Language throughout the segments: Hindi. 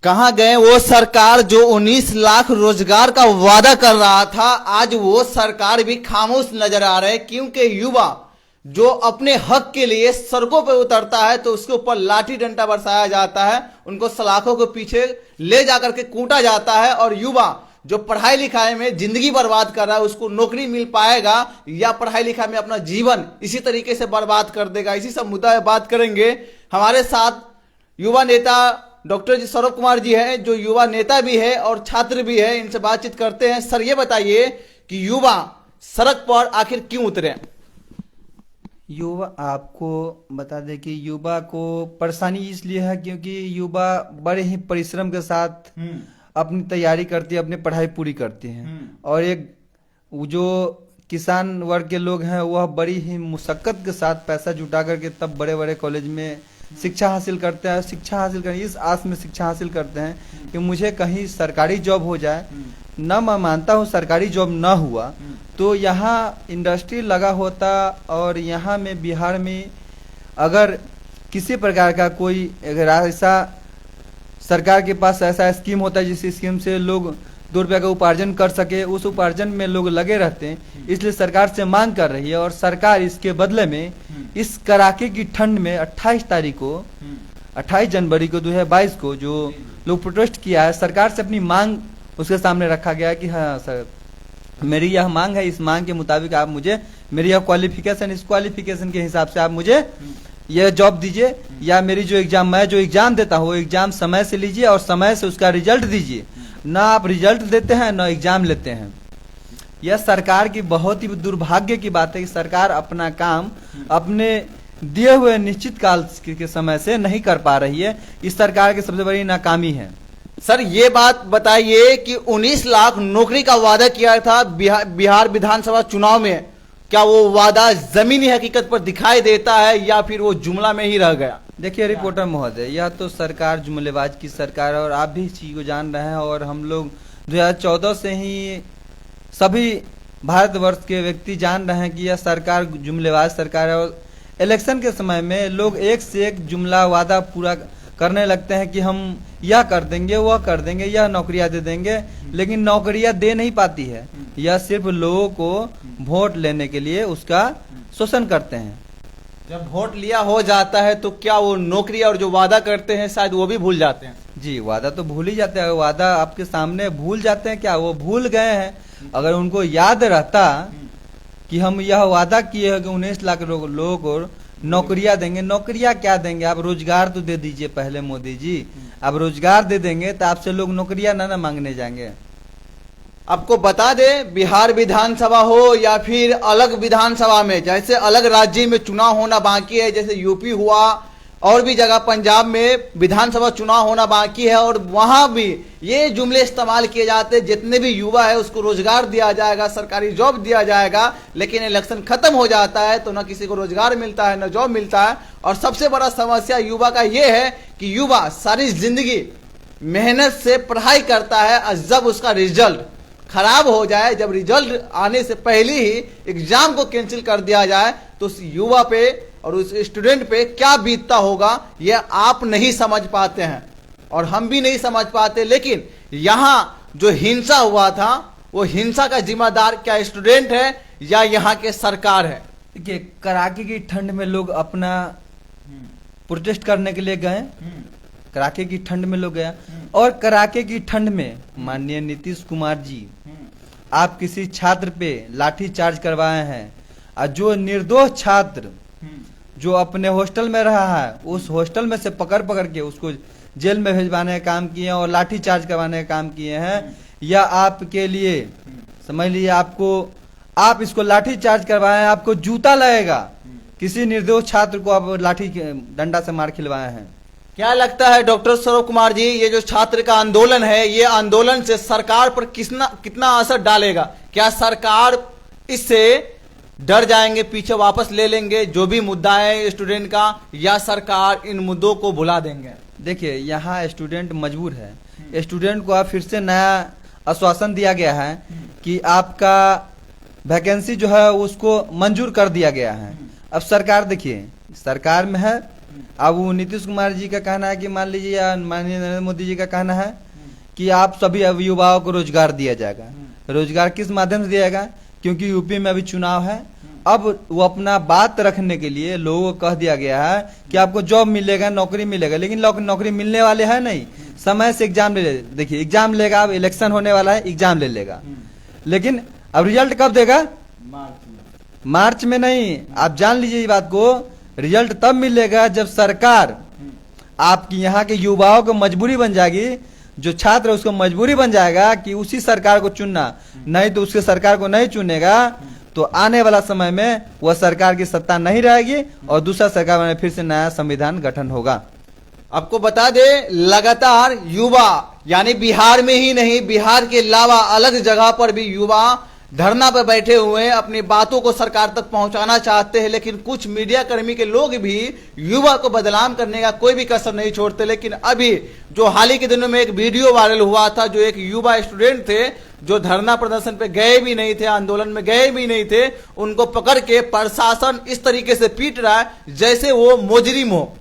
कहां गए वो सरकार जो 19 लाख रोजगार का वादा कर रहा था। आज वो सरकार भी खामोश नजर आ रहे, क्योंकि युवा जो अपने हक के लिए सड़कों पर उतरता है तो उसके ऊपर लाठी डंडा बरसाया जाता है, उनको सलाखों के पीछे ले जाकर के कूटा जाता है। और युवा जो पढ़ाई लिखाई में जिंदगी बर्बाद कर रहा है, उसको नौकरी मिल पाएगा या पढ़ाई लिखाई में अपना जीवन इसी तरीके से बर्बाद कर देगा। इसी सब मुद्दा पे बात करेंगे। हमारे साथ युवा नेता डॉक्टर सौरभ कुमार जी हैं, जो युवा नेता भी है और छात्र भी है। इनसे बातचीत करते हैं। सर, ये बताइए कि युवा सड़क पर आखिर क्यों उतरे? युवा, आपको बता दें कि युवा को परेशानी इसलिए है क्योंकि युवा बड़े ही परिश्रम के साथ अपनी तैयारी करती है, अपनी पढ़ाई पूरी करती हैं। और एक जो किसान वर्ग के लोग हैं वह बड़ी ही मुशक्कत के साथ पैसा जुटा करके तब बड़े बड़े कॉलेज में शिक्षा हासिल करते हैं। शिक्षा हासिल कर इस आस में शिक्षा हासिल करते हैं कि मुझे कहीं सरकारी जॉब हो जाए। न मैं मानता हूँ सरकारी जॉब न हुआ तो यहाँ इंडस्ट्री लगा होता, और यहाँ में बिहार में अगर किसी प्रकार का कोई अगर ऐसा सरकार के पास ऐसा स्कीम होता है जिस स्कीम से लोग 2 रुपये का उपार्जन कर सके, उस उपार्जन में लोग लगे रहते हैं। इसलिए सरकार से मांग कर रही है और सरकार इसके बदले में इस कड़ाके की ठंड में 28 तारीख को 28 जनवरी को 2022 को जो लोग प्रोटेस्ट किया है, सरकार से अपनी मांग उसके सामने रखा गया है कि हाँ सर, मेरी यह मांग है, इस मांग के मुताबिक आप मुझे मेरी यह क्वालिफिकेशन, इस क्वालिफिकेशन के हिसाब से आप मुझे यह जॉब दीजिए, या मेरी मैं जो एग्जाम देता हूँ वो एग्जाम समय से लीजिए और समय से उसका रिजल्ट दीजिए। ना आप रिजल्ट देते हैं ना एग्जाम लेते हैं। यह सरकार की बहुत ही दुर्भाग्य की बात है कि सरकार अपना काम अपने दिए हुए निश्चित काल के समय से नहीं कर पा रही है। इस सरकार की सबसे बड़ी नाकामी है। सर, ये बात बताइए कि 19 लाख नौकरी का वादा किया था बिहार विधानसभा चुनाव में, क्या वो वादा जमीनी हकीकत पर दिखाई देता है या फिर वो जुमला में ही रह गया? देखिए रिपोर्टर महोदय, यह तो सरकार जुमलेबाज की सरकार है और आप भी इस चीज को जान रहे हैं। और हम लोग 2014 से ही सभी भारतवर्ष के व्यक्ति जान रहे हैं कि यह सरकार जुमलेबाज सरकार है। और इलेक्शन के समय में लोग एक से एक जुमला वादा पूरा करने लगते हैं कि हम यह कर देंगे, वह कर देंगे, यह नौकरियां दे देंगे, लेकिन नौकरियां दे नहीं पाती है। यह सिर्फ लोगों को वोट लेने के लिए उसका शोषण करते हैं। जब वोट लिया हो जाता है तो क्या वो नौकरी और जो वादा करते हैं शायद वो भी भूल जाते हैं? जी, वादा तो भूल ही जाते हैं। वादा आपके सामने भूल जाते हैं, क्या वो भूल गए हैं? अगर उनको याद रहता कि हम यह वादा किए हैं कि 19 लाख लोगों को नौकरियां देंगे, नौकरियां क्या देंगे? आप रोजगार तो दे दीजिए पहले मोदी जी। आप रोजगार दे देंगे तो आपसे लोग नौकरियां ना मांगने जाएंगे। आपको बता दें, बिहार विधानसभा हो या फिर अलग विधानसभा में, जैसे अलग राज्य में चुनाव होना बाकी है, जैसे यूपी हुआ और भी जगह पंजाब में विधानसभा चुनाव होना बाकी है, और वहां भी ये जुमले इस्तेमाल किए जाते हैं, जितने भी युवा है उसको रोजगार दिया जाएगा, सरकारी जॉब दिया जाएगा। लेकिन इलेक्शन खत्म हो जाता है तो ना किसी को रोजगार मिलता है, ना जॉब मिलता है। और सबसे बड़ा समस्या युवा का ये है कि युवा सारी जिंदगी मेहनत से पढ़ाई करता है, और जब उसका रिजल्ट खराब हो जाए, जब रिजल्ट आने से पहले ही एग्जाम को कैंसिल कर दिया जाए, तो उस युवा पे और उस स्टूडेंट पे क्या बीतता होगा ये आप नहीं समझ पाते हैं और हम भी नहीं समझ पाते। लेकिन यहाँ जो हिंसा हुआ था, वो हिंसा का जिम्मेदार क्या स्टूडेंट है या यहाँ के सरकार है? देखिए, कड़ाके की ठंड में लोग अपना प्रोटेस्ट करने के लिए गए, कड़ाके की ठंड में लोग गया, और कड़ाके की ठंड में माननीय नीतीश कुमार जी आप किसी छात्र पे लाठी चार्ज करवाए हैं, और जो निर्दोष छात्र जो अपने हॉस्टल में रहा है उस हॉस्टल में से पकड़ के उसको जेल में भेजवाने का काम किए हैं और लाठी चार्ज करवाने का काम किए हैं। या आपके लिए समझ लीजिए, आप इसको लाठी चार्ज करवाए हैं, आपको जूता लगेगा। किसी निर्दोष छात्र को आप लाठी डंडा से मार खिलवाए हैं। क्या लगता है डॉक्टर सौरभ कुमार जी, ये जो छात्र का आंदोलन है, ये आंदोलन से सरकार पर कितना असर डालेगा? क्या सरकार इससे डर जाएंगे, पीछे वापस ले लेंगे जो भी मुद्दा है स्टूडेंट का, या सरकार इन मुद्दों को भुला देंगे? देखिए, यहाँ स्टूडेंट मजबूर है। स्टूडेंट को अब फिर से नया आश्वासन दिया गया है कि आपका वैकेंसी जो है उसको मंजूर कर दिया गया है। अब सरकार देखिए, सरकार में है अब वो नीतीश कुमार जी का कहना है कि मान लीजिए, या माननीय नरेंद्र मोदी जी का कहना है कि आप सभी अब युवाओं को रोजगार दिया जाएगा। रोजगार किस माध्यम से दिया जाएगा? क्योंकि यूपी में अभी चुनाव है। अब वो अपना बात रखने के लिए लोगों को कह दिया गया है कि आपको जॉब मिलेगा, नौकरी मिलेगा, लेकिन नौकरी मिलने वाले है नहीं। समय से एग्जाम ले, देखिए एग्जाम लेगा, अब इलेक्शन होने वाला है, एग्जाम ले लेगा, लेकिन अब रिजल्ट कब देगा? मार्च में नहीं। आप जान लीजिए इस बात को, रिजल्ट तब मिलेगा जब सरकार आपकी यहाँ के युवाओं को मजबूरी बन जाएगी, जो छात्र है उसको मजबूरी बन जाएगा कि उसी सरकार को चुनना, नहीं तो उसके सरकार को नहीं चुनेगा तो आने वाला समय में वह सरकार की सत्ता नहीं रहेगी और दूसरा सरकार में फिर से नया संविधान गठन होगा। आपको बता दे, लगातार युवा यानी बिहार में ही नहीं, बिहार के अलावा अलग जगह पर भी युवा धरना पर बैठे हुए हैं, अपनी बातों को सरकार तक पहुंचाना चाहते हैं, लेकिन कुछ मीडिया कर्मी के लोग भी युवा को बदनाम करने का कोई भी कसर नहीं छोड़ते। लेकिन अभी जो हाल ही के दिनों में एक वीडियो वायरल हुआ था, जो एक युवा स्टूडेंट थे जो धरना प्रदर्शन पे गए भी नहीं थे, आंदोलन में गए भी नहीं थे, उनको पकड़ के प्रशासन इस तरीके से पीट रहा है जैसे वो मुजरिम हो।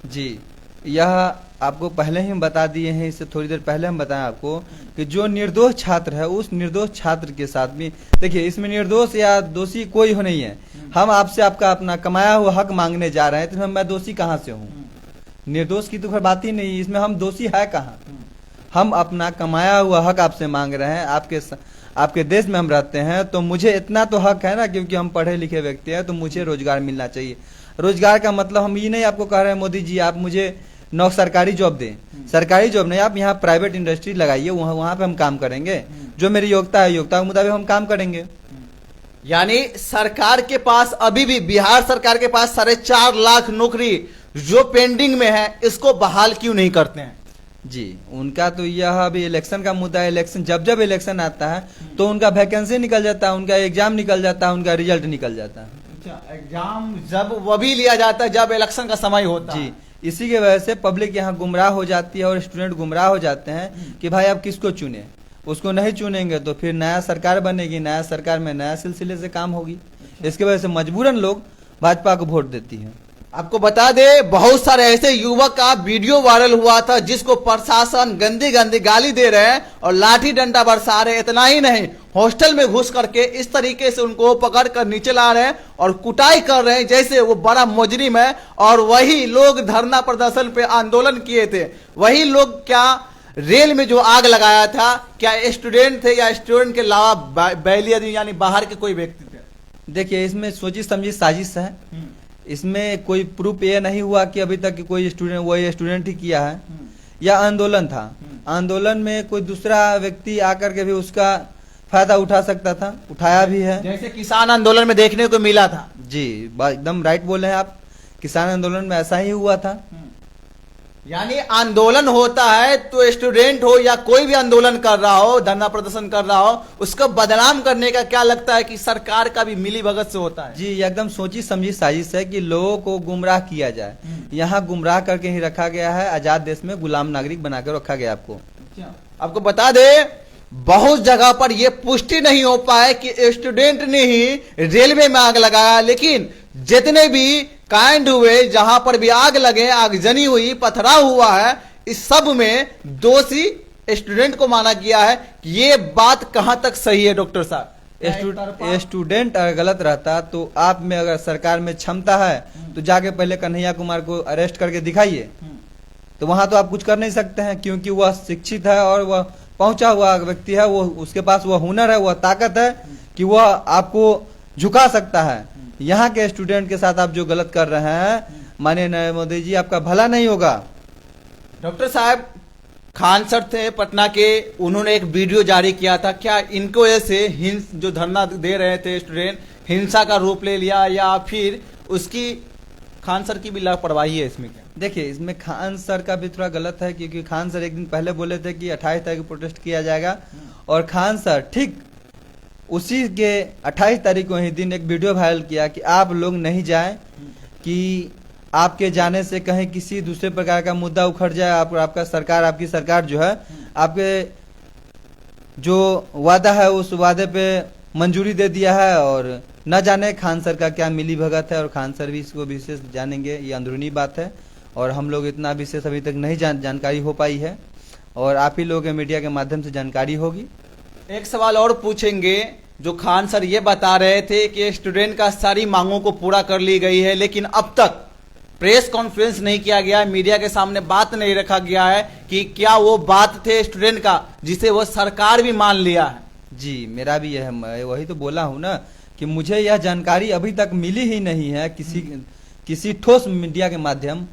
जी, यह आपको पहले ही हम बता दिए हैं, इससे थोड़ी देर पहले हम बताएं आपको कि जो निर्दोष छात्र है उस निर्दोष छात्र के साथ भी, देखिए इसमें निर्दोष या दोषी कोई हो नहीं है। हम आपसे आपका अपना कमाया हुआ हक मांगने जा रहे हैं, तो मैं दोषी कहाँ से हूँ? निर्दोष की तो खैर बात ही नहीं, इसमें हम दोषी है कहाँ? हम अपना कमाया हुआ हक आपसे मांग रहे हैं। आपके देश में हम रहते हैं तो मुझे इतना तो हक है ना, क्योंकि हम पढ़े लिखे व्यक्ति हैं, तो मुझे रोजगार मिलना चाहिए। रोजगार का मतलब हम ये नहीं आपको कह रहे हैं मोदी जी आप मुझे सरकारी जॉब दें, सरकारी जॉब नहीं, आप यहाँ प्राइवेट इंडस्ट्री लगाइए, वहाँ पे हम काम करेंगे, जो मेरी योग्यता है योग्यता के मुताबिक हम काम करेंगे। यानी सरकार के पास अभी भी, बिहार सरकार के पास 4.5 लाख नौकरी जो पेंडिंग में है, इसको बहाल क्यों नहीं करते हैं? जी, उनका तो यह अभी इलेक्शन का मुद्दा है। इलेक्शन जब इलेक्शन आता है तो उनका वैकेंसी निकल जाता है, उनका एग्जाम निकल जाता है, उनका रिजल्ट निकल जाता है। अच्छा, एग्जाम जब वो भी लिया जाता है जब इलेक्शन का समय होता है। जी, इसी की वजह से पब्लिक यहाँ गुमराह हो जाती है और स्टूडेंट गुमराह हो जाते हैं कि भाई आप किसको चुने। उसको नहीं चुनेंगे तो फिर नया सरकार बनेगी, नया सरकार में नया सिलसिले से काम होगी। इसकी वजह से मजबूरन लोग भाजपा को वोट देती है। आपको बता दे, बहुत सारे ऐसे युवक का वीडियो वायरल हुआ था जिसको प्रशासन गंदी गंदी गाली दे रहे हैं और लाठी डंडा बरसा रहे। इतना ही नहीं, हॉस्टल में घुस करके इस तरीके से उनको पकड़ कर नीचे ला रहे हैं और कुटाई कर रहे हैं जैसे वो बड़ा मुजरिम है। और वही लोग धरना प्रदर्शन पे आंदोलन किए थे, वही लोग क्या रेल में जो आग लगाया था, क्या स्टूडेंट थे या स्टूडेंट के अलावा बैलिया यानी बाहर के कोई व्यक्ति थे? देखिए, इसमें सोची समझी साजिश है। इसमें कोई प्रूफ ये नहीं हुआ कि अभी तक कोई स्टूडेंट वही स्टूडेंट ही किया है या आंदोलन था। आंदोलन में कोई दूसरा व्यक्ति आकर के भी उसका फायदा उठा सकता था, उठाया भी है, जैसे किसान आंदोलन में देखने को मिला था। जी, एकदम राइट बोले हैं आप, किसान आंदोलन में ऐसा ही हुआ था। यानी आंदोलन होता है तो स्टूडेंट हो या कोई भी आंदोलन कर रहा हो, धरना प्रदर्शन कर रहा हो, उसको बदनाम करने का क्या लगता है कि सरकार का भी मिली भगत से होता है? जी, एकदम सोची समझी साजिश है कि लोगों को गुमराह किया जाए। यहाँ गुमराह करके ही रखा गया है, आजाद देश में गुलाम नागरिक बनाकर रखा गया आपको। आपको बता दे, बहुत जगह पर यह पुष्टि नहीं हो पाए कि स्टूडेंट ने ही रेलवे में आग लगाया, लेकिन जितने भी कांड हुए, जहां पर भी आग लगे, आगजनी हुई, पथराव हुआ है, इस सब में दोषी स्टूडेंट को माना गया है। ये बात कहां तक सही है डॉक्टर साहब? स्टूडेंट अगर गलत रहता तो आप में अगर सरकार में क्षमता है तो जाके पहले कन्हैया कुमार को अरेस्ट करके दिखाइए, तो वहां तो आप कुछ कर नहीं सकते हैं, क्योंकि वह शिक्षित है और वह पहुंचा हुआ व्यक्ति है, वो उसके पास वह हुनर है, वह ताकत है कि वह आपको झुका सकता है। यहाँ के स्टूडेंट के साथ आप जो गलत कर रहे हैं, माननीय नरेंद्र मोदी जी, आपका भला नहीं होगा। डॉक्टर साहब, खान सर थे पटना के, उन्होंने एक वीडियो जारी किया था, क्या इनको ऐसे जो धरना दे रहे थे स्टूडेंट, हिंसा का रूप ले लिया या फिर उसकी खान सर की भी लापरवाही है इसमें? क्या देखिए, इसमें खान सर का भी थोड़ा गलत है, क्योंकि खान सर एक दिन पहले बोले थे कि 28 तारीख को प्रोटेस्ट किया जाएगा, और खान सर ठीक उसी के 28 तारीख को ही दिन एक वीडियो वायरल किया कि आप लोग नहीं जाएं, कि आपके जाने से कहीं किसी दूसरे प्रकार का मुद्दा उखड़ जाए, आपकी सरकार जो है आपके जो वादा है उस वादे पे मंजूरी दे दिया है और न जाने खान सर का क्या मिली भगत है, और खान सर भी इसको विशेष जानेंगे, ये अंदरूनी बात है और हम लोग इतना विशेष अभी तक नहीं जानकारी हो पाई है, और आप ही लोगों के मीडिया के माध्यम से जानकारी होगी। एक सवाल और पूछेंगे, जो खान सर ये बता रहे थे कि स्टूडेंट का सारी मांगों को पूरा कर ली गई है, लेकिन अब तक प्रेस कॉन्फ्रेंस नहीं किया गया, मीडिया के सामने बात नहीं रखा गया है कि क्या वो बात थे स्टूडेंट का जिसे वो सरकार भी मान लिया है। जी, मेरा भी यह, मैं वही तो बोला हूँ ना कि मुझे यह जानकारी अभी तक मिली ही नहीं है किसी ठोस मीडिया के माध्यम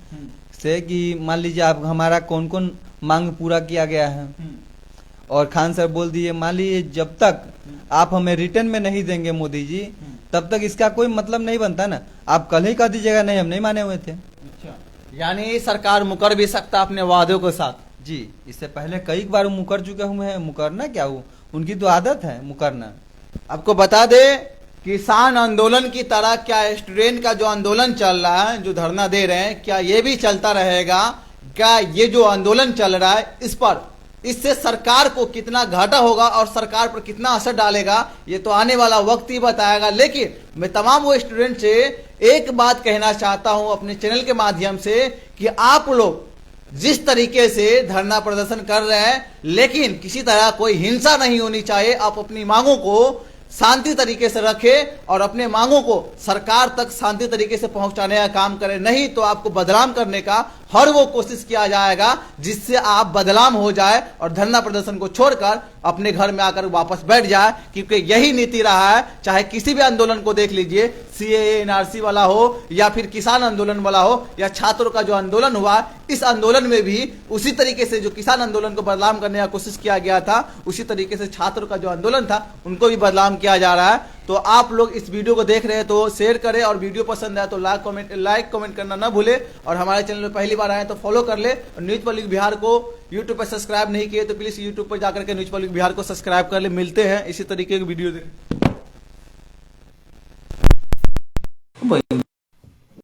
से कि मान लीजिए आप हमारा कौन कौन मांग पूरा किया गया है। और खान सर बोल दिए मान लीजिए जब तक आप हमें रिटर्न में नहीं देंगे मोदी जी, तब तक इसका कोई मतलब नहीं बनता ना। आप कल ही कह दीजिएगा नहीं हम नहीं माने हुए थे। अच्छा, यानी सरकार मुकर भी सकता अपने वादों के साथ। जी, इससे पहले कई बार मुकर चुके हुए हैं, मुकरना क्या वो उनकी तो आदत है मुकरना। आपको बता दे, किसान आंदोलन की तरह क्या स्टूडेंट का जो आंदोलन चल रहा है, जो धरना दे रहे हैं, क्या ये भी चलता रहेगा? क्या ये जो आंदोलन चल रहा है इस पर, इससे सरकार को कितना घाटा होगा और सरकार पर कितना असर डालेगा, ये तो आने वाला वक्त ही बताएगा। लेकिन मैं तमाम वो स्टूडेंट से एक बात कहना चाहता हूं अपने चैनल के माध्यम से कि आप लोग जिस तरीके से धरना प्रदर्शन कर रहे हैं, लेकिन किसी तरह कोई हिंसा नहीं होनी चाहिए। आप अपनी मांगों को शांति तरीके से रखें और अपने मांगों को सरकार तक शांति तरीके से पहुंचाने का काम करें, नहीं तो आपको बदनाम करने का हर वो कोशिश किया जाएगा जिससे आप बदनाम हो जाए और धरना प्रदर्शन को छोड़कर अपने घर में आकर वापस बैठ जाए। क्योंकि यही नीति रहा है, चाहे किसी भी आंदोलन को देख लीजिए, सीएए एनआरसी वाला हो या फिर किसान आंदोलन वाला हो या छात्रों का जो आंदोलन हुआ, इस आंदोलन में भी उसी तरीके से जो किसान आंदोलन को बदनाम करने का कोशिश किया गया था, उसी तरीके से छात्रों का जो आंदोलन था उनको भी बदनाम किया जा रहा है। तो आप लोग इस वीडियो को देख रहे हैं तो शेयर करें, और वीडियो पसंद आए तो लाइक कमेंट करना ना भूले, और हमारे चैनल में पहली बार आए तो फॉलो कर ले। और न्यूज पब्लिक बिहार को यूट्यूब पर सब्सक्राइब नहीं किए तो प्लीज यूट्यूब पर जाकर के न्यूज पब्लिक बिहार को सब्सक्राइब कर ले। मिलते हैं इसी तरीके की वीडियो।